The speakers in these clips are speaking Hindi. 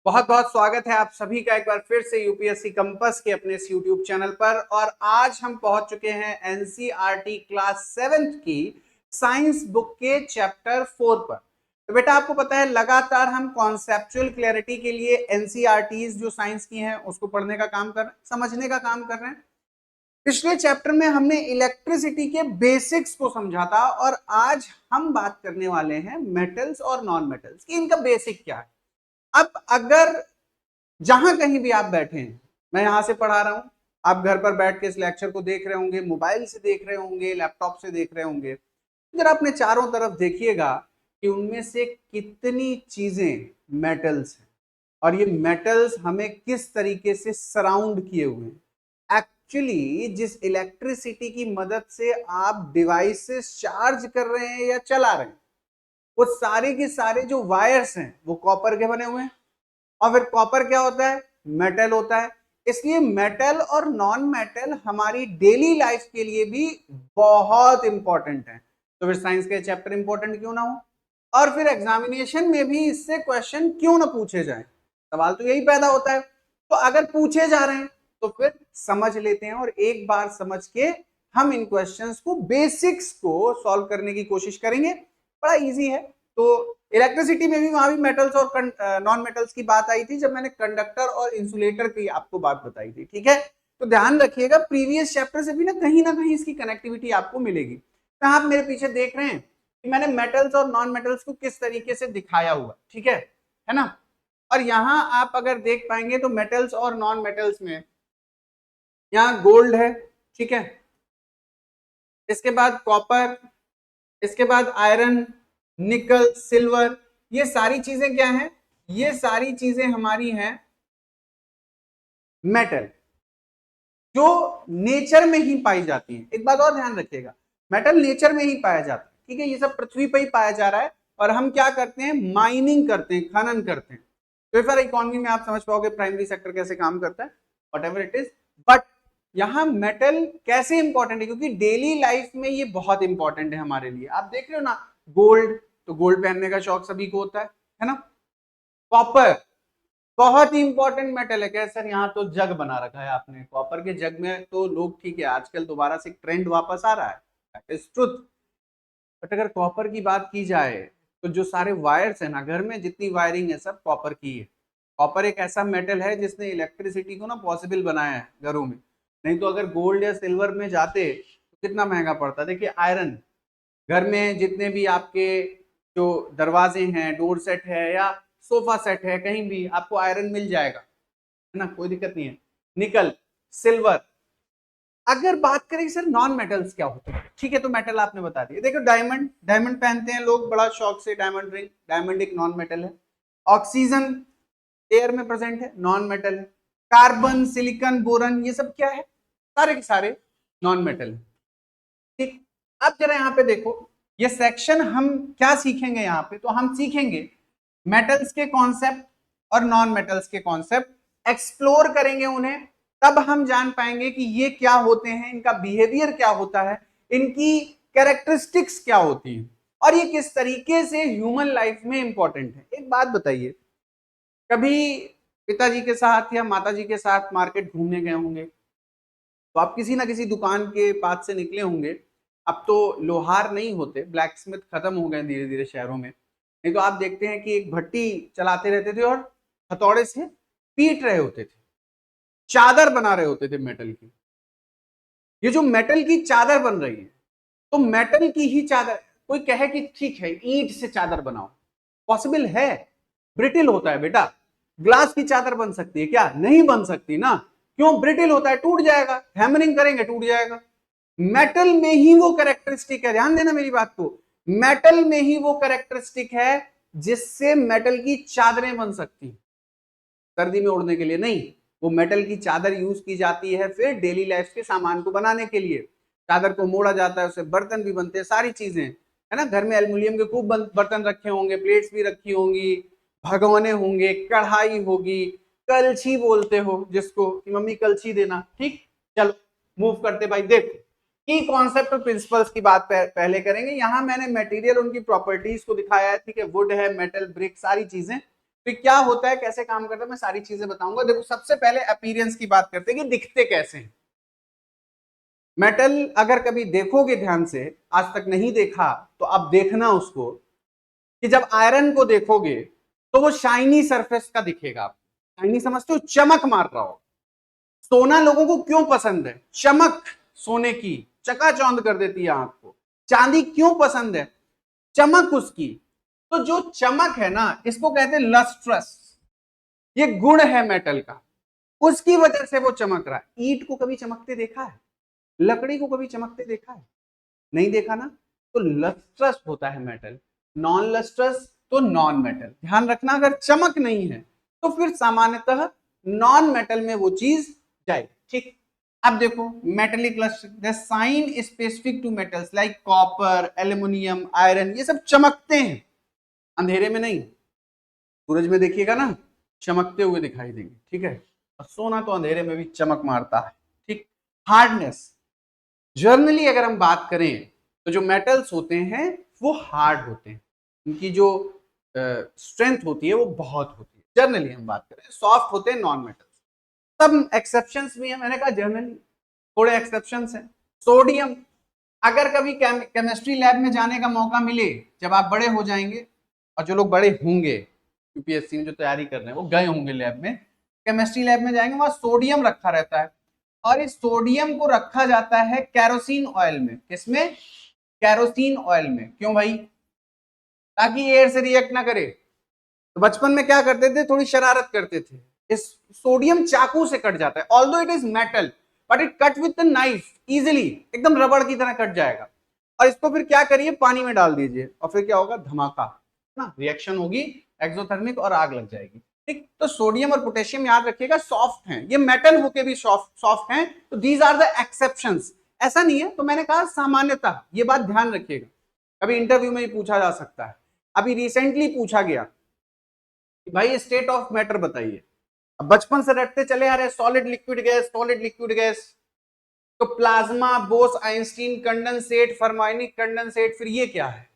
बहुत बहुत स्वागत है आप सभी का एक बार फिर से यूपीएससी कंपस के अपने इस यूट्यूब चैनल पर। और आज हम पहुंच चुके हैं एनसीईआरटी क्लास 7th की साइंस बुक के चैप्टर 4 पर। तो बेटा आपको पता है लगातार हम कॉन्सेप्चुअल क्लैरिटी के लिए एनसीईआरटीज जो साइंस की हैं उसको पढ़ने का काम कर रहे हैं, समझने का काम कर रहे हैं। पिछले चैप्टर में हमने इलेक्ट्रिसिटी के बेसिक्स को समझा था और आज हम बात करने वाले हैं मेटल्स और नॉन मेटल्स की, इनका बेसिक क्या है। अब अगर जहां कहीं भी आप बैठे हैं, मैं यहां से पढ़ा रहा हूं, आप घर पर बैठ के इस लेक्चर को देख रहे होंगे, मोबाइल से देख रहे होंगे, लैपटॉप से देख रहे होंगे, जरा अपने चारों तरफ देखिएगा कि उनमें से कितनी चीजें मेटल्स हैं और ये मेटल्स हमें किस तरीके से सराउंड किए हुए हैं। एक्चुअली जिस इलेक्ट्रिसिटी की मदद से आप डिवाइसेस चार्ज कर रहे हैं या चला रहे हैं, वो सारे के सारे जो वायर्स हैं वो कॉपर के बने हुए हैं। और फिर कॉपर क्या होता है? मेटल होता है। इसलिए मेटल और नॉन मेटल हमारी डेली लाइफ के लिए भी बहुत इंपॉर्टेंट है। तो फिर साइंस के चैप्टर इंपॉर्टेंट क्यों ना हो, और फिर एग्जामिनेशन में भी इससे क्वेश्चन क्यों ना पूछे जाए। सवाल तो यही पैदा होता है। तो अगर पूछे जा रहे हैं तो फिर समझ लेते हैं और एक बार समझ के हम इन क्वेश्चंस को, बेसिक्स को सॉल्व करने की कोशिश करेंगे। बड़ा इजी है। तो इलेक्ट्रिसिटी में भी वहां भी मेटल्स और नॉन मेटल्स की बात आई थी जब मैंने कंडक्टर और इंसुलेटर की आपको बात बताई थी। ठीक है, तो ध्यान रखिएगा प्रीवियस चैप्टर से भी ना कहीं इसकी कनेक्टिविटी आपको मिलेगी। तो आप मेरे पीछे देख रहे हैं कि मैंने मेटल्स और नॉन मेटल्स को किस तरीके से दिखाया हुआ, ठीक है ना। और यहां आप अगर देख पाएंगे तो मेटल्स और नॉन मेटल्स में यहाँ गोल्ड है, ठीक है, इसके बाद कॉपर, इसके बाद आयरन, निकल, सिल्वर, ये सारी चीजें क्या हैं? ये सारी चीजें हमारी हैं मेटल, जो नेचर में ही पाई जाती हैं। एक बात और ध्यान रखिएगा, मेटल नेचर में ही पाया जाता है, ठीक है, ये सब पृथ्वी पर ही पाया जा रहा है और हम क्या करते हैं? माइनिंग करते हैं, खनन करते हैं। तो फिर इकोनॉमी में आप समझ पाओगे प्राइमरी सेक्टर कैसे काम करता है, what ever it is. But यहां मेटल कैसे इंपॉर्टेंट है, क्योंकि डेली लाइफ में ये बहुत इंपॉर्टेंट है हमारे लिए। आप देख रहे हो ना, गोल्ड, तो गोल्ड पहनने का शौक सभी को होता है ना। कॉपर बहुत ही इंपॉर्टेंट मेटल है। क्या सर, यहाँ तो जग बना रखा है आपने, कॉपर के जग में तो लोग, ठीक है, आजकल दोबारा से ट्रेंड वापस आ रहा है, दैट इज ट्रुथ। बट अगर कॉपर की बात की जाए तो जो सारे वायर्स है ना घर में, जितनी वायरिंग है सब कॉपर की है। कॉपर एक ऐसा मेटल है जिसने इलेक्ट्रिसिटी को ना पॉसिबल बनाया है घरों में। नहीं तो अगर गोल्ड या सिल्वर में जाते तो कितना महंगा पड़ता। देखिए आयरन, घर में जितने भी आपके जो दरवाजे हैं, डोर सेट है या सोफा सेट है, कहीं भी आपको आयरन मिल जाएगा, है ना, कोई दिक्कत नहीं है। निकल, सिल्वर। अगर बात करें सर नॉन मेटल्स क्या होते हैं, ठीक है, तो मेटल आपने बता दिया। देखो डायमंड, डायमंड पहनते हैं लोग बड़ा शौक से, डायमंड रिंग, डायमंड एक नॉन मेटल है। ऑक्सीजन एयर में प्रेजेंट है, नॉन मेटल है। कार्बन, सिलिकॉन, बोरन, ये सब क्या है? सारे के सारे नॉन मेटल है। ठीक, अब जरा यहाँ पे देखो, ये सेक्शन हम क्या सीखेंगे यहाँ पे? तो हम सीखेंगे मेटल्स के कॉन्सेप्ट और नॉन मेटल्स के कॉन्सेप्ट, एक्सप्लोर करेंगे उन्हें। तब हम जान पाएंगे कि ये क्या होते हैं, इनका बिहेवियर क्या होता है, इनकी कैरेक्टरिस्टिक्स क्या होती हैं और ये किस तरीके से ह्यूमन लाइफ में इंपॉर्टेंट है। एक बात बताइए, कभी पिताजी के साथ या माताजी के साथ मार्केट घूमने गए होंगे तो आप किसी ना किसी दुकान के पास से निकले होंगे। अब तो लोहार नहीं होते, ब्लैक स्मिथ खत्म हो गए धीरे धीरे शहरों में। नहीं तो आप देखते हैं कि एक भट्टी चलाते रहते थे और हथौड़े से पीट रहे होते थे, चादर बना रहे होते थे मेटल की। ये जो मेटल की चादर बन रही है, तो मेटल की ही चादर, कोई कहे कि ठीक है ईंट से चादर बनाओ, पॉसिबल है? ब्रिटिल होता है बेटा। ग्लास की चादर बन सकती है क्या? नहीं बन सकती ना। क्यों? ब्रिटिल होता है, टूट जाएगा, हैमरिंग करेंगे टूट जाएगा। मेटल में ही वो कैरेक्टरिस्टिक है, ध्यान देना मेरी बात को, मेटल में ही वो कैरेक्टरिस्टिक है जिससे मेटल की चादरें बन सकती हैं। सर्दी में उड़ने के लिए नहीं, वो मेटल की चादर यूज की जाती है फिर डेली लाइफ के सामान को बनाने के लिए। चादर को मोड़ा जाता है, उससे बर्तन भी बनते हैं, सारी चीजें, है ना। घर में एल्युमिनियम के खूब बर्तन रखे होंगे, प्लेट्स भी रखी होंगी, भगोने होंगे, कढ़ाई होगी, कलछी बोलते हो जिसको कि मम्मी कलछी देना। ठीक, चलो मूव करते भाई। देखो की कॉन्सेप्ट और प्रिंसिपल्स की बात पहले करेंगे। यहां मैंने मटेरियल, उनकी प्रॉपर्टीज को दिखाया है, ठीक है, वुड है, मेटल, ब्रिक, सारी चीजें। तो क्या होता है, कैसे काम करता है, मैं सारी चीजें बताऊंगा। देखो सबसे पहले अपीयरेंस की बात करते हैं कि दिखते कैसे हैं मेटल। अगर कभी देखोगे ध्यान से, आज तक नहीं देखा तो अब देखना उसको, कि जब आयरन को देखोगे तो वो शाइनी सरफेस का दिखेगा आपको। शाइनी समझते हो, चमक मार रहा हो। सोना लोगों को क्यों पसंद है? चमक सोने की चकाचौंध कर देती है आंख को। चांदी क्यों पसंद है? चमक उसकी। तो जो चमक है ना, इसको कहते हैं लस्ट्रस। ये गुण है मेटल का, उसकी वजह से वो चमक रहा है। ईंट को कभी चमकते देखा है? लकड़ी को कभी चमकते देखा है? नहीं देखा ना। तो लस्ट्रस होता है मेटल, नॉन लस्ट्रस तो नॉन मेटल। ध्यान रखना, अगर चमक नहीं है तो फिर सामान्यतः नॉन मेटल में वो चीज जाएगी। ठीक। अब देखो metallic lustre, shine specific to metals like copper, aluminium, iron, ये सब चमकते हैं, अंधेरे में नहीं। सूरज में देखिएगा ना, चमकते हुए दिखाई देंगे। ठीक है। और सोना तो अंधेरे में भी चमक मारता है। ठीक। हार्डनेस, जर्नली अगर हम बात करें तो जो मेटल्स होते हैं वो हार्ड होते हैं, उनकी जो स्ट्रेंथ होती है वो बहुत होती है। जर्नली हम बात करें, सॉफ्ट होते हैं नॉन मेटल्स। सब एक्सेप्शंस भी है, मैंने कहा जर्नली थोड़े एक्सेप्शंस हैं। सोडियम, अगर कभी केमिस्ट्री लैब में जाने का मौका मिले, जब आप बड़े हो जाएंगे, और जो लोग बड़े होंगे यूपीएससी में जो तैयारी कर रहे हैं वो गए होंगे लैब में, केमिस्ट्री लैब में जाएंगे, वहां सोडियम रखा रहता है। और इस सोडियम को रखा जाता है कैरोसिन ऑयल में। किसमें? कैरोसिन ऑयल में। क्यों भाई? ताकि एयर से रिएक्ट ना करे। तो बचपन में क्या करते थे, थोड़ी शरारत करते थे, इस सोडियम चाकू से कट जाता है। Although it is metal but it cut with the knife easily, एकदम रबड़ की तरह कट जाएगा। और इसको फिर क्या करिए, पानी में डाल दीजिए, और फिर क्या होगा, धमाका ना, रिएक्शन होगी एक्सोथर्मिक और आग लग जाएगी। ठीक। तो सोडियम और पोटेशियम याद रखिएगा सॉफ्ट हैं, ये मेटल होके भी सॉफ्ट हैं। तो दीज आर द एक्सेप्शंस, ऐसा नहीं है। तो मैंने कहा सामान्यतः, ये बात ध्यान रखिएगा, कभी इंटरव्यू में ही पूछा जा सकता है। अभी रिसेंटली पूछा गया कि भाई स्टेट ऑफ मैटर बताइए। अब बचपन से रटते चले आ रहे, solid liquid gas, solid liquid gas. तो plasma, Bose Einstein condensate, fermionic condensate, फिर ये क्या है?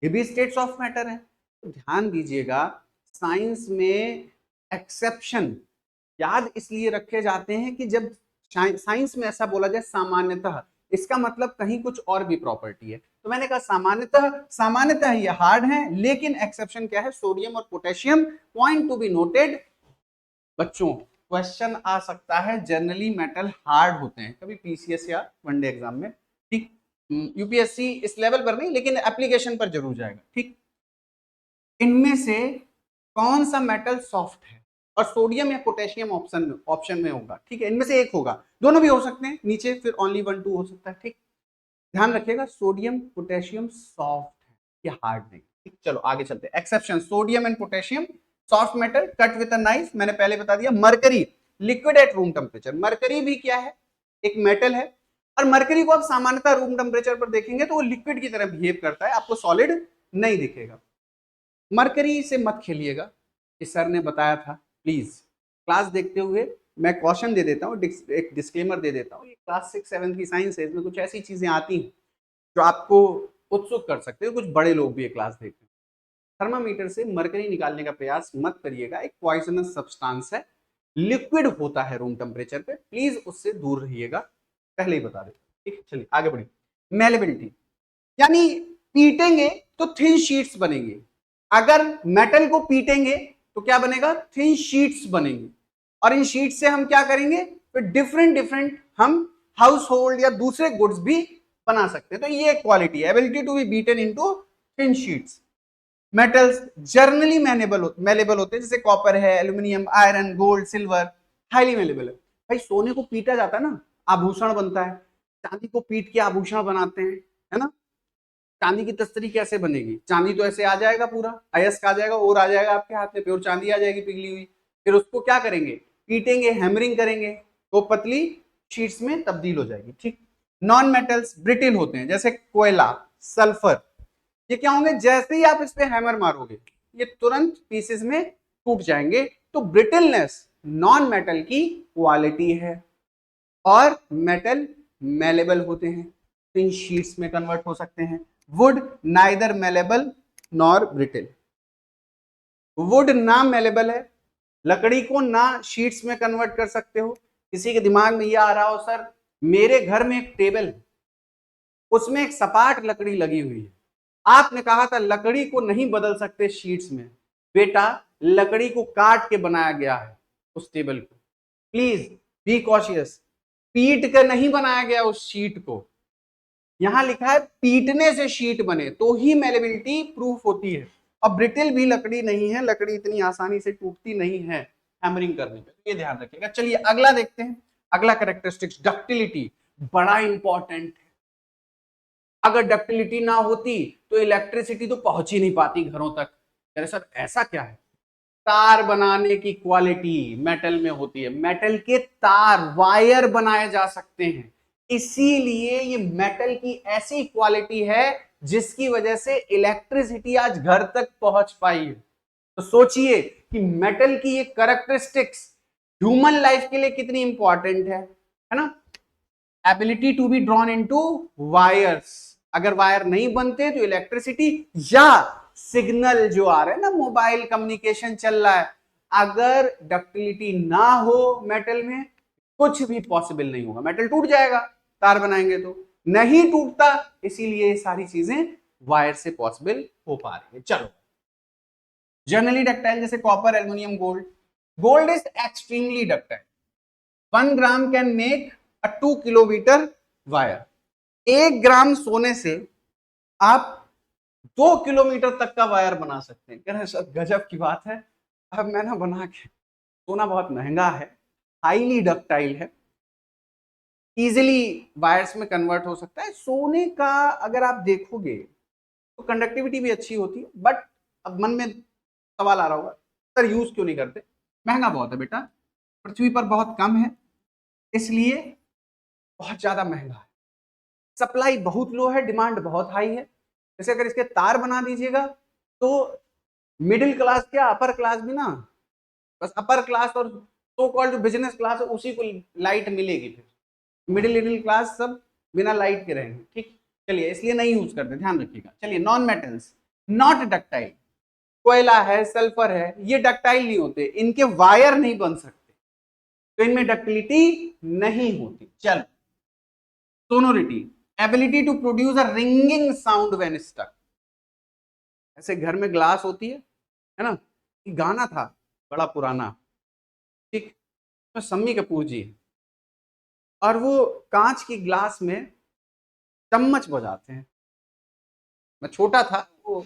ये भी स्टेट्स ऑफ मैटर है। तो ध्यान दीजिएगा, साइंस में एक्सेप्शन याद इसलिए रखे जाते हैं कि जब साइंस में ऐसा बोला जाए सामान्यतः, इसका मतलब कहीं कुछ और भी प्रॉपर्टी है। तो मैंने कहा सामान्यतः ये हार्ड है, लेकिन एक्सेप्शन क्या है, सोडियम और potassium. Point to be noted बच्चों, क्वेश्चन आ सकता है, जनरली मेटल हार्ड होते हैं, कभी पीसीएस या वनडे एग्जाम में। ठीक। यूपीएससी इस लेवल पर नहीं, लेकिन एप्लीकेशन पर जरूर जाएगा। ठीक। इनमें से कौन सा मेटल सॉफ्ट है? और सोडियम या पोटेशियम ऑप्शन में होगा। ठीक है, इनमें से एक होगा, दोनों भी हो सकते हैं, नीचे फिर ओनली 1 2 हो सकता है। ठीक। ध्यान रखिएगा, सोडियम पोटेशियम सॉफ्ट है, ये हार्ड नहीं। ठीक। चलो आगे चलते हैं। Exception, sodium and potassium soft metal, cut with a knife, मैंने पहले बता दिया। Mercury, liquid at room temperature. Mercury भी क्या है, एक मेटल है। और मरकरी को आप सामान्यतः रूम टेम्परेचर पर देखेंगे तो वो लिक्विड की तरह बिहेव करता है, आपको सॉलिड नहीं दिखेगा। मरकरी से मत खेलिएगा, इस सर ने बताया था। प्लीज क्लास देखते हुए मैं कॉशन दे देता हूँ, एक डिस्क्लेमर दे देता हूँ, ये क्लास 6 7 की साइंस है, इसमें कुछ ऐसी चीजें आती हैं जो आपको उत्सुक कर सकते हैं। कुछ बड़े लोग भी ये क्लास देखते हैं। थर्मामीटर से मरकरी निकालने का प्रयास मत करिएगा, एक पॉइजनस सब्सटेंस है, लिक्विड होता है रूम टेम्परेचर पे, प्लीज उससे दूर रहिएगा, पहले ही बता देता। ठीक है, चलिए आगे बढ़िए। मेलेबिलिटी, यानी पीटेंगे तो थिन शीट्स बनेंगे। अगर मेटल को पीटेंगे तो क्या बनेगा, थिन शीट्स बनेंगे। और इन शीट से हम क्या करेंगे, फिर डिफरेंट डिफरेंट हम हाउस होल्ड या दूसरे गुड्स भी बना सकते हैं। तो ये क्वालिटी है, ability to be beaten into thin sheets. Metals generally malleable होते हैं, जैसे कॉपर है, aluminium, iron, gold, silver, highly malleable है। भाई सोने को पीटा जाता है ना, आभूषण बनता है। चांदी को पीट के आभूषण बनाते हैं, है ना। चांदी की तस्तरी कैसे बनेगी, चांदी तो ऐसे आ जाएगा, पूरा अयस्क आ जाएगा, और आ जाएगा आपके हाथ में, प्योर चांदी आ जाएगी पिघली हुई। फिर उसको क्या करेंगे, पीटेंगे, हैमरिंग करेंगे, तो पतली शीट्स में तब्दील हो जाएगी। ठीक। नॉन मेटल्स ब्रिटिल होते हैं, जैसे कोयला, सल्फर, ये क्या होंगे, जैसे ही आप इस पे हैमर मारोगे ये तुरंत पीसेस में टूट जाएंगे। तो ब्रिटलनेस नॉन मेटल की क्वालिटी है। और मेटल मेलेबल होते हैं, तो इन शीट्स में कन्वर्ट हो सकते हैं। Would neither malleable nor brittle. Would ना मेलेबल है, लकड़ी को ना शीट्स में कन्वर्ट कर सकते हो। किसी के दिमाग में ये आ रहा हो सर मेरे घर में एक टेबल है, उसमें एक सपाट लकड़ी लगी हुई है, आपने कहा था लकड़ी को नहीं बदल सकते शीट्स में। बेटा लकड़ी को काट के बनाया गया है उस टेबल को, प्लीज बी कॉशियस। पीट कर नहीं बनाया गया उस शीट को, यहां लिखा है पीटने से शीट बने तो ही मेलेबिलिटी प्रूफ होती है। अब ब्रिटिल भी लकड़ी नहीं है, लकड़ी इतनी आसानी से टूटती नहीं है हैमरिंग करने पे, ये ध्यान रखिएगा। चलिए अगला देखते हैं, अगला कैरेक्टरिस्टिक्स डक्टिलिटी, बड़ा इंपॉर्टेंट है। अगर डक्टिलिटी ना होती तो इलेक्ट्रिसिटी तो पहुंच ही नहीं पाती घरों तक। अरे सर ऐसा क्या है? तार बनाने की क्वालिटी मेटल में होती है, मेटल के तार वायर बनाए जा सकते हैं, इसीलिए ये मेटल की ऐसी क्वालिटी है जिसकी वजह से इलेक्ट्रिसिटी आज घर तक पहुंच पाई है। तो सोचिए कि मेटल की ये कैरेक्टरिस्टिक्स ह्यूमन लाइफ के लिए कितनी इंपॉर्टेंट है ना। Ability to be drawn into wires, अगर वायर नहीं बनते तो इलेक्ट्रिसिटी या सिग्नल जो आ रहा है ना, मोबाइल कम्युनिकेशन चल रहा है, अगर डक्टिलिटी ना हो मेटल में कुछ भी पॉसिबल नहीं होगा, मेटल टूट जाएगा तार बनाएंगे तो, नहीं टूटता, इसीलिए ये सारी चीजें वायर से पॉसिबल हो पा रही है। चलो जनरली डक्टाइल जैसे copper, aluminium, gold. Gold is extremely ductile, 1 gram can make a 2 kilometre wire. 1 ग्राम सोने से आप 2 किलोमीटर तक का वायर बना सकते हैं। कह रहे सर गजब की बात है, अब मैं ना बना के, सोना बहुत महंगा है, हाईली डक्टाइल है, इजीली वायर्स में कन्वर्ट हो सकता है। सोने का अगर आप देखोगे तो कंडक्टिविटी भी अच्छी होती है, बट अब मन में सवाल आ रहा होगा सर यूज क्यों नहीं करते? महंगा बहुत है बेटा, पृथ्वी पर बहुत कम है, इसलिए बहुत ज्यादा महंगा है। सप्लाई बहुत लो है, डिमांड बहुत हाई है। जैसे अगर इसके तार बना दीजिएगा तो मिडिल क्लास क्या अपर क्लास भी ना, बस अपर क्लास और सो कॉल्ड जो बिजनेस क्लास है उसी को लाइट मिलेगी, फिर मिडिल क्लास सब बिना लाइट के रहेंगे। ठीक, चलिए इसलिए नहीं यूज करते, ध्यान रखिएगा। चलिए नॉन मेटल्स नॉट डक्टाइल, कोयला है, सल्फर है, ये डक्टाइल नहीं होते, इनके वायर नहीं बन सकते, तो इनमें डक्टिलिटी नहीं होती। चलो sonority, ability to produce a ringing sound when struck. ऐसे घर में ग्लास होती है ना, गाना था बड़ा पुराना, ठीक, तो सम्मी कपूर जी, और वो कांच की ग्लास में चम्मच बजाते हैं। मैं छोटा था, वो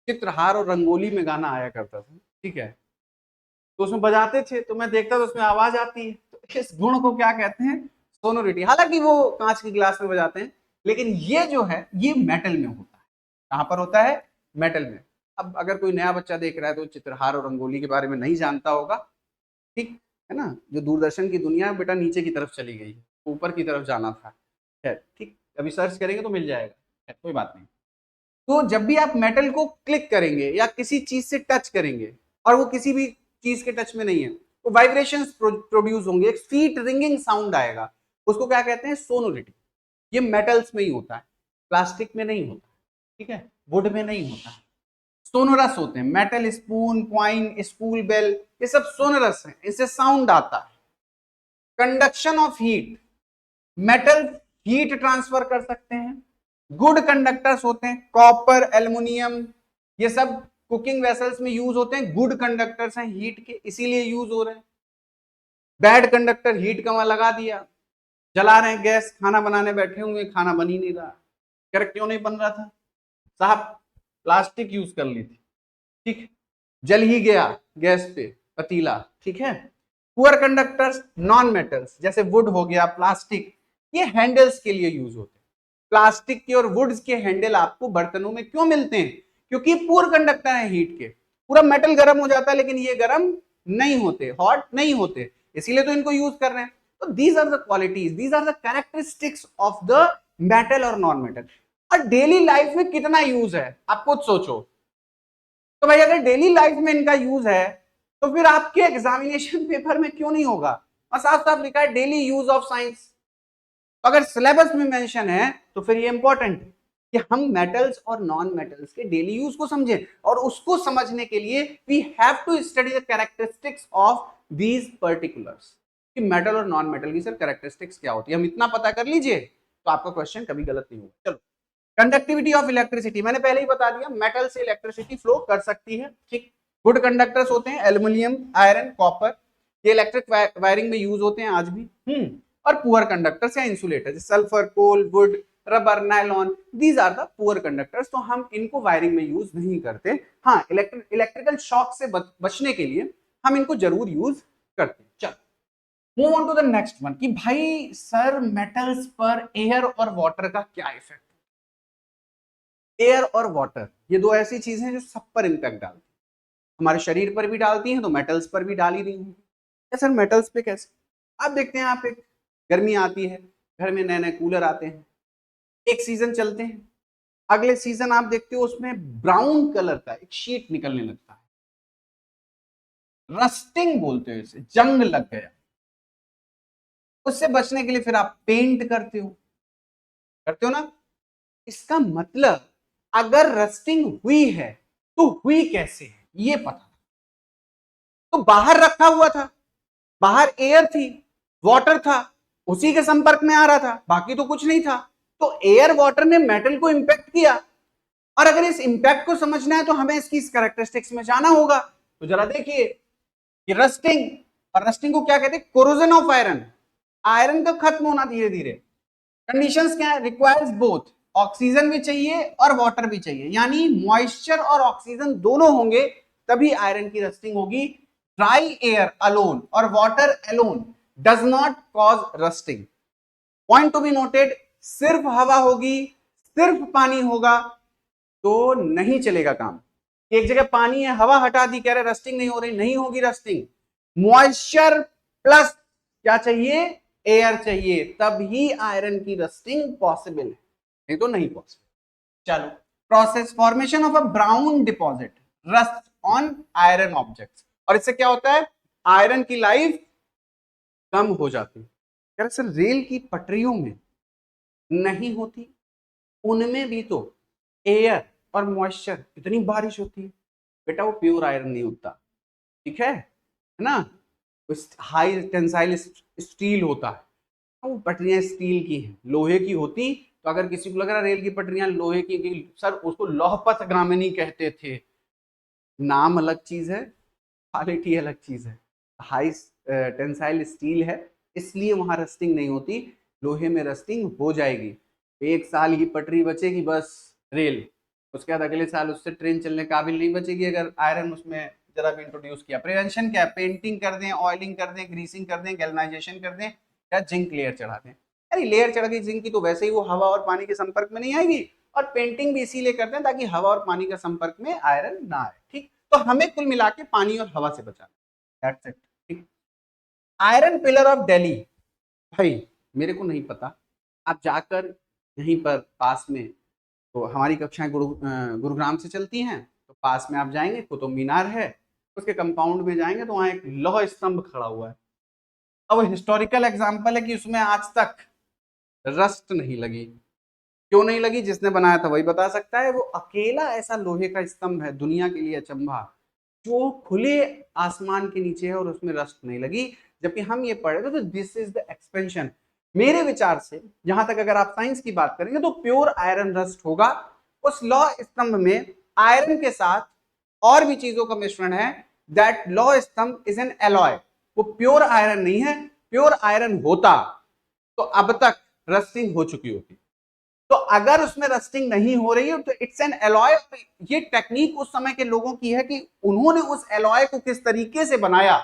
चित्रहार और रंगोली में गाना आया करता था, ठीक है, तो उसमें बजाते थे तो मैं देखता था उसमें आवाज आती है, तो इस गुण को क्या कहते हैं? सोनोरिटी। हालांकि वो कांच की ग्लास में बजाते हैं, लेकिन ये जो है ये मेटल में होता है। कहां पर होता है? मेटल में। अब अगर कोई नया बच्चा देख रहा है तो चित्रहार और रंगोली के बारे में नहीं जानता होगा, ठीक है ना, जो दूरदर्शन की दुनिया बेटा नीचे की तरफ चली गई है, ऊपर की तरफ जाना था, है ठीक, अभी सर्च करेंगे तो मिल जाएगा, है कोई बात नहीं। तो जब भी आप मेटल को क्लिक करेंगे या किसी चीज से टच करेंगे और वो किसी भी चीज के टच में नहीं है, तो वाइब्रेशंस प्रोड्यूस होंगे, एक स्वीट रिंगिंग साउंड आएगा, उसको क्या कहते हैं? सोनोरिटी। ये मेटल्स में ही होता है, प्लास्टिक में नहीं होता, ठीक है, वुड में नहीं होता है। सोनोरस होते हैं, metal spoon, coin, school bell, ये सब सोनोरस है, इससे साउंड आता है। Conduction of heat, metal heat transfer कर सकते हैं। गुड कंडक्टर्स होते हैं, कॉपर, एल्युमिनियम, ये सब कुकिंग वेसल्स में यूज होते हैं, गुड कंडक्टर्स हैं हीट के, इसीलिए यूज हो रहे हैं। बैड कंडक्टर, हीट का वहां लगा दिया, जला रहे हैं गैस, खाना बनाने बैठे हुए, खाना बन ही नहीं रहा। करेक्ट, क्यों नहीं बन रहा था साहब? प्लास्टिक यूज कर ली थी, ठीक, जल ही गया गैस पे पतीला, ठीक है। पुअर कंडक्टर्स, नॉन मेटल्स जैसे वुड हो गया, प्लास्टिक, ये हैंडल्स के लिए यूज होते हैं। प्लास्टिक के और वुड्स के हैंडल आपको बर्तनों में क्यों मिलते हैं? क्योंकि पुअर कंडक्टर है हीट के, पूरा मेटल गर्म हो जाता है लेकिन ये गर्म नहीं होते, हॉट नहीं होते, इसीलिए तो इनको यूज कर रहे हैं। तो these are the qualities, these are the characteristics of the metal और नॉन मेटल। और डेली लाइफ में कितना यूज है आप खुद सोचो। तो भाई अगर डेली लाइफ में इनका यूज है तो फिर आपके एग्जामिनेशन पेपर में क्यों नहीं होगा? और साफ साफ लिखा है डेली यूज ऑफ साइंस। अगर सिलेबस में मेंशन है तो फिर ये इंपॉर्टेंट है कि हम मेटल्स और नॉन मेटल्स के डेली यूज को समझें, और उसको समझने के लिए we have to study the characteristics of these particulars, कि मेटल और नॉन मेटल की सर कैरेक्टरिस्टिक्स क्या होती है। हम इतना पता कर लीजिए तो आपका क्वेश्चन कभी गलत नहीं होगा। चलो, कंडक्टिविटी ऑफ इलेक्ट्रिसिटी मैंने पहले ही बता दिया, मेटल से इलेक्ट्रिसिटी फ्लो कर सकती है, ठीक। गुड कंडक्टर्स होते हैं एल्यूमिनियम, आयरन, कॉपर, ये इलेक्ट्रिक वायरिंग में यूज होते हैं आज भी। और पुअर कंडक्टर्स या insulator, sulphur, coal, wood, rubber, nylon, these are the poor conductors, तो हम इनको वायरिंग में यूज नहीं करते। हाँ, इलेक्ट्रिकल शॉक से बचने के लिए हम इनको जरूर यूज करते हैं। चलो move on to the next one, कि भाई सर मेटल्स पर एयर और वाटर का क्या इफेक्ट। एयर और वाटर ये दो ऐसी चीजें हैं जो सब पर इंपैक्ट डालती हैं, हमारे शरीर पर भी डालती हैं, तो मेटल्स पर भी डाल ही रही होंगी। सर मेटल्स पे कैसे? आप देखते हैं, आप एक गर्मी आती है, घर में नए नए कूलर आते हैं, एक सीजन चलते हैं, अगले सीजन आप देखते हो उसमें ब्राउन कलर का एक शीट निकलने लगता है, रस्टिंग बोलते हो इसे, जंग लग गया। उससे बचने के लिए फिर आप पेंट करते हो ना। इसका मतलब अगर रस्टिंग हुई है तो हुई कैसे है ये पता। तो बाहर रखा हुआ था, बाहर एयर थी, वाटर था, उसी के संपर्क में आ रहा था, बाकी तो कुछ नहीं था। तो एयर वाटर ने मेटल को इंपैक्ट किया, और अगर इस इंपैक्ट को समझना है तो हमें इसकी कैरेक्टरिस्टिक्स में जाना होगा। तो जरा देखिए कि रस्टिंग, और रस्टिंग को क्या कहते हैं? कोरोजन ऑफ आयरन, आयरन का खत्म होना धीरे धीरे। कंडीशंस क्या है? रिक्वायर्स बोथ, ऑक्सीजन भी चाहिए और वाटर भी चाहिए, यानी मॉइस्चर और ऑक्सीजन दोनों होंगे तभी आयरन की रस्टिंग होगी। ड्राई एयर अलोन और water alone does not cause rusting. Point to be noted, सिर्फ हवा होगी, सिर्फ पानी होगा तो नहीं चलेगा काम। एक जगह पानी है, हवा हटा दी, कह रहे रस्टिंग नहीं हो रही, नहीं होगी रस्टिंग। मॉइस्चर प्लस क्या चाहिए? एयर चाहिए, तभी आयरन की रस्टिंग पॉसिबल है, नहीं तो नहीं पॉसिबल। चलो, process formation of a brown deposit rust on iron objects, और इससे क्या होता है? आयरन की लाइफ कम हो जाती है। यार सर रेल की पटरियों में नहीं होती, उनमें भी तो एयर और मॉइस्चर, इतनी बारिश होती है बेटा, वो प्योर आयरन नहीं होता, ठीक है ना। हाई टेंसाइल स्टील होता है, वो पटरियां स्टील की हैं, लोहे की होती तो अगर किसी को लग रहा रेल की पटरियां लोहे की, सर उसको लौहपथ गामिनी कहते थे, नाम अलग चीज है, क्वालिटी अलग चीज है। हाई टेंसाइल स्टील है, इसलिए वहां रस्टिंग नहीं होती, लोहे में रस्टिंग हो जाएगी। एक साल की पटरी बचेगी बस रेल, उसके बाद अगले साल उससे ट्रेन चलने काबिल नहीं बचेगी अगर आयरन उसमें जरा भी इंट्रोड्यूस किया। प्रिवेंशन क्या है? पेंटिंग कर दें, ऑयलिंग कर दें, ग्रीसिंग कर दें, गैल्वनाइजेशन कर दें, या जिंक लेयर चढ़ा दें। अरे लेयर चढ़ गई जिंक की तो वैसे ही वो हवा और पानी के संपर्क में नहीं आएगी, और पेंटिंग भी इसीलिए करते हैं ताकि हवा और पानी के संपर्क में आयरन ना आए, ठीक। तो हमें कुल मिला के पानी और हवा से बचाना, दैट्स इट, ठीक। आयरन पिलर ऑफ दिल्ली, भाई मेरे को नहीं पता, आप जाकर यहीं पर पास में, तो हमारी कक्षाएं गुरुग्राम से चलती हैं, तो पास में आप जाएंगे, कुतुब मीनार है, उसके कंपाउंड में जाएंगे तो वहां एक लौह स्तंभ खड़ा हुआ है। अब हिस्टोरिकल एग्जाम्पल है कि उसमें आज तक रस्ट नहीं लगी। क्यों नहीं लगी? जिसने बनाया था वही बता सकता है। वो अकेला ऐसा लोहे का स्तंभ है दुनिया के लिए अचंभा, जो खुले आसमान के नीचे है और उसमें रस्ट नहीं लगी। जबकि हम ये पढ़े थे तो दिस इज द एक्सपेंशन। मेरे विचार से जहां तक अगर आप साइंस की बात करेंगे तो प्योर आयरन रस्ट होगा। उस लौह स्तंभ में आयरन के साथ और भी चीजों का मिश्रण है। दैट लौह स्तंभ इज एन एलॉय, वो प्योर आयरन नहीं है। प्योर आयरन होता तो अब तक रस्टिंग हो चुकी होती। तो अगर उसमें रस्टिंग नहीं हो रही है तो इट्स एन एलॉय। ये टेक्निक उस समय के लोगों की है कि उन्होंने उस एलॉय को किस तरीके से बनाया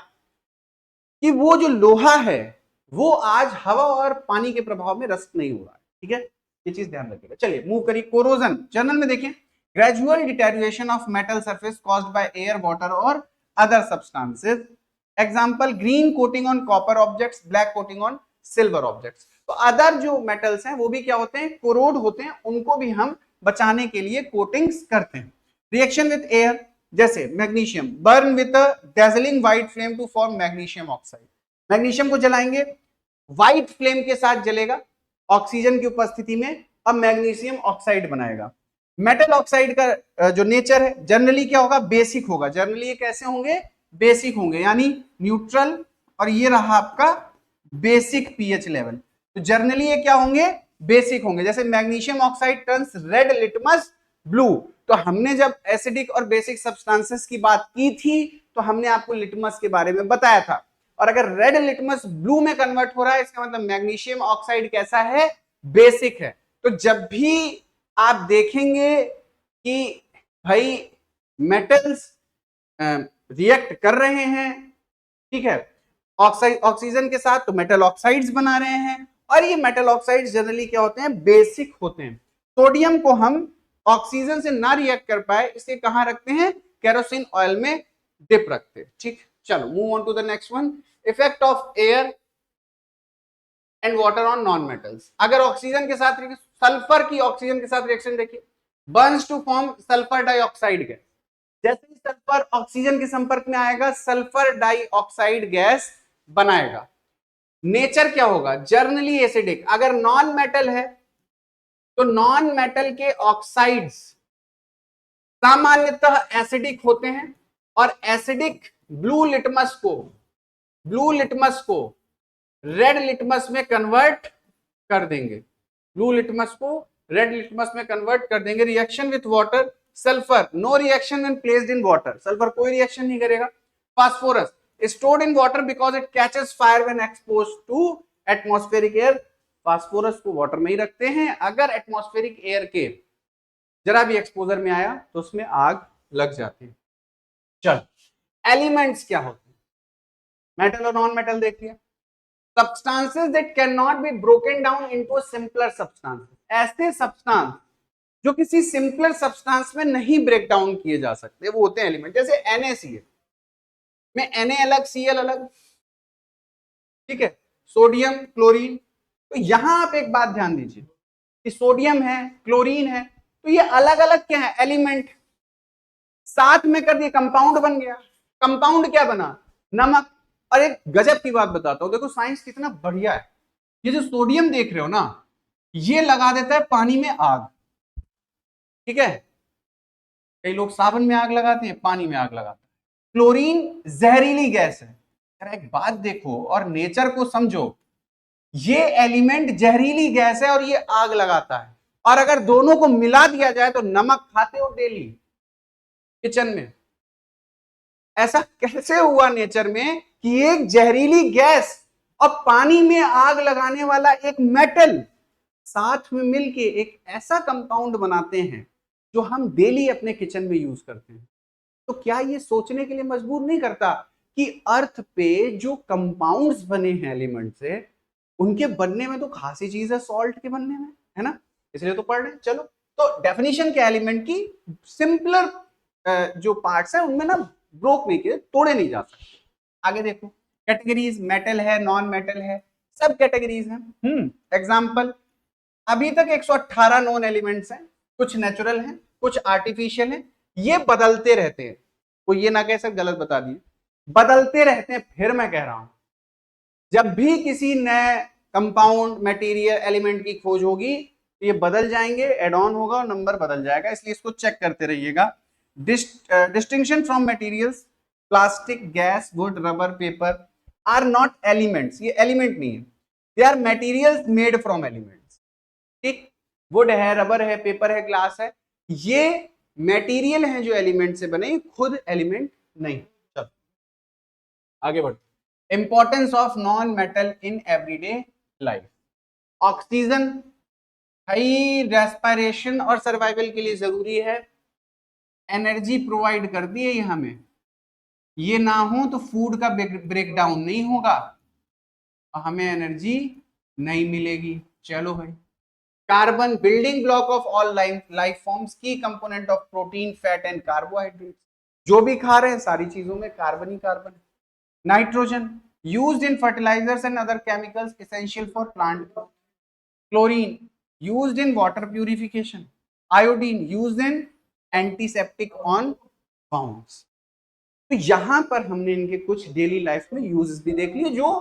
कि वो जो लोहा है वो आज हवा और पानी के प्रभाव में रस्ट नहीं हो रहा है, ठीक है। ये चीज ध्यान रखिएगा। चलिए मूव करिए। कोरोजन जर्नल में देखें, gradual deterioration of metal surface caused by air, water और other substances. Example, green coating on copper objects, black coating on silver objects. तो अदर जो मेटल्स हैं वो भी क्या होते हैं? कोरोड होते हैं, उनको भी हम बचाने के लिए कोटिंग्स करते हैं। रिएक्शन विद एयर, जैसे magnesium burn with a dazzling white flame to form magnesium oxide. Magnesium को जलाएंगे, व्हाइट फ्लेम के साथ जलेगा, ऑक्सीजन की उपस्थिति में अब मैग्नीशियम ऑक्साइड बनाएगा। मेटल ऑक्साइड का जो नेचर है जनरली क्या होगा, बेसिक होगा। जनरली ये कैसे होंगे, बेसिक होंगे, यानी न्यूट्रल, और ये रहा आपका बेसिक पीएच लेवल। तो जनरली ये क्या होंगे, बेसिक होंगे। जैसे magnesium oxide turns red litmus blue, तो हमने जब एसिडिक और बेसिक सब्सटेंसेस की बात की थी तो हमने आपको लिटमस के बारे में बताया था। और अगर रेड लिटमस ब्लू में कन्वर्ट हो रहा है, इसका मतलब मैग्नीशियम ऑक्साइड कैसा है, बेसिक है। तो जब भी आप देखेंगे कि भाई मेटल्स रिएक्ट कर रहे हैं, ठीक है, ऑक्सीजन के साथ, तो मेटल ऑक्साइड्स बना रहे हैं, और ये मेटल ऑक्साइड्स जनरली क्या होते हैं, बेसिक होते हैं। सोडियम को हम ऑक्सीजन से ना रिएक्ट कर पाए, इसे कहां रखते हैं, केरोसिन ऑयल में डिप रखते हैं। ठीक, चलो move on to the next one, effect of air and water on non metals. अगर ऑक्सीजन के साथ, सल्फर की ऑक्सीजन के साथ रिएक्शन देखिए, burns to form sulphur dioxide gas. जैसे ही सल्फर ऑक्सीजन के संपर्क में आएगा, सल्फर डाइऑक्साइड गैस बनाएगा। नेचर क्या होगा, जर्नली एसिडिक। अगर नॉन मेटल है तो नॉन मेटल के ऑक्साइड्स सामान्यतः एसिडिक होते हैं, और एसिडिक ब्लू लिटमस को रेड लिटमस में कन्वर्ट कर देंगे। ब्लू लिटमस को रेड लिटमस में कन्वर्ट कर देंगे। Reaction with water, sulphur no reaction when placed in water, sulphur कोई रिएक्शन नहीं करेगा। Phosphorus stored in water because it catches fire when exposed to atmospheric air, phosphorus को वाटर में ही रखते हैं, अगर एटमॉस्फेरिक एयर के जरा भी एक्सपोजर में आया तो उसमें आग लग जाती है। चल, एलिमेंट्स क्या होते हैं, मेटल और नॉन मेटल देख लिया। Substances that can not be broken down into simpler substances, ऐसे सब्सटेंस जो किसी सिंपलर सब्सटेंस में नहीं ब्रेक डाउन किए जा सकते, वो होते हैं एलिमेंट। जैसे NaCl में Na अलग, Cl अलग, ठीक है, सोडियम क्लोरीन। तो यहां आप एक बात ध्यान दीजिए कि सोडियम है, क्लोरीन है, तो ये अलग अलग क्या है, एलिमेंट, साथ में कर दिए कंपाउंड बन गया। कंपाउंड क्या बना, नमक। और एक गजब की बात बताता हूं, देखो साइंस कितना बढ़िया है। ये जो सोडियम देख रहे हो ना, ये लगा देता है पानी में आग, ठीक है, कई लोग साबुन में आग लगाते हैं, पानी में आग लगाते हैं। क्लोरीन जहरीली गैस है। एक बात देखो और नेचर को समझो, ये एलिमेंट जहरीली गैस है और ये आग लगाता है, और अगर दोनों को मिला दिया जाए तो नमक खाते हो डेली किचन में। ऐसा कैसे हुआ नेचर में कि एक जहरीली गैस और पानी में आग लगाने वाला एक मेटल साथ में मिलके एक ऐसा कंपाउंड बनाते हैं जो हम डेली अपने किचन में यूज करते हैं। तो क्या ये सोचने के लिए मजबूर नहीं करता कि अर्थ पे जो कंपाउंड्स बने हैं एलिमेंट से, उनके बनने में तो खासी चीज है सॉल्ट के बनने में, है ना, इसलिए तो पढ़ रहे हैं। चलो, तो डेफिनेशन क्या एलिमेंट की, सिंपलर जो पार्ट्स है उनमें ना ब्रोक नहीं किए, तोड़े नहीं जा सकते। आगे देखो, कैटेगरीज, मेटल है, नॉन मेटल है, सब कैटेगरीज हैं। एग्जाम्पल, अभी तक 118 नॉन एलिमेंट्स हैं, कुछ नेचुरल हैं, कुछ आर्टिफिशियल हैं, ये बदलते रहते हैं। कोई ये ना कह सक गलत बता दिए, बदलते रहते हैं। फिर मैं कह रहा हूं, जब भी किसी नए कंपाउंड, मटेरियल, एलिमेंट की खोज होगी तो ये बदल जाएंगे, एड ऑन होगा और नंबर बदल जाएगा, इसलिए इसको चेक करते रहिएगा। Distinction from materials, plastic, gas, wood, rubber, paper are not elements, ये एलिमेंट नहीं है, they are materials made from elements. ठीक, वुड है, रबर है, पेपर है, ग्लास है, ये मटेरियल हैं जो एलिमेंट से बने, खुद एलिमेंट नहीं। चलो आगे बढ़ते। Importance of non metal in everyday life. Oxygen high respiration और सर्वाइवल के लिए जरूरी है, एनर्जी प्रोवाइड करती है ये हमें, ये ना हो तो फूड का ब्रेक डाउन नहीं होगा और हमें एनर्जी नहीं मिलेगी। चलो भाई, carbon building block of all life forms, key component of protein, fat and carbohydrate. जो भी खा रहे हैं सारी चीजों में कार्बन ही कार्बन है। Nitrogen used in fertilizers and other chemicals essential for plant growth. Chlorine used in water purification. Iodine used in antiseptic on wounds. तो यहां पर हमने इनके कुछ डेली लाइफ में यूजेस भी देख लिए जो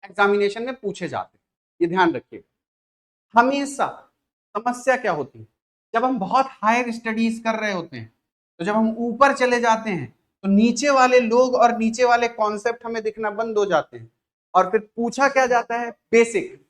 एग्जामिनेशन में पूछे जाते हैं, ये ध्यान रखिएगा। हमेशा समस्या क्या होती है, जब हम बहुत हायर स्टडीज कर रहे होते हैं, तो जब हम ऊपर चले जाते हैं तो नीचे वाले लोग और नीचे वाले कॉन्सेप्ट हमें दिखना बंद हो जाते हैं, और फिर पूछा क्या जाता है, बेसिक,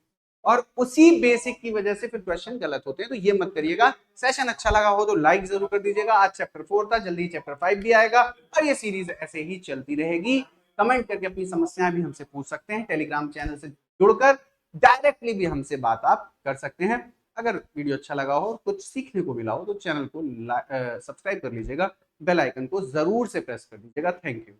और उसी बेसिक की वजह से फिर क्वेश्चन गलत होते हैं। तो ये मत करिएगा। सेशन अच्छा लगा हो तो लाइक जरूर कर दीजिएगा। आज चैप्टर 4 था, जल्दी चैप्टर 5 भी आएगा, और ये सीरीज ऐसे ही चलती रहेगी। कमेंट करके अपनी समस्याएं भी हमसे पूछ सकते हैं, टेलीग्राम चैनल से जुड़कर डायरेक्टली भी हमसे बात आप कर सकते हैं। अगर वीडियो अच्छा लगा हो, कुछ सीखने को मिला हो, तो चैनल को सब्सक्राइब कर लीजिएगा, बेल आइकन को जरूर से प्रेस कर दीजिएगा। Thank you.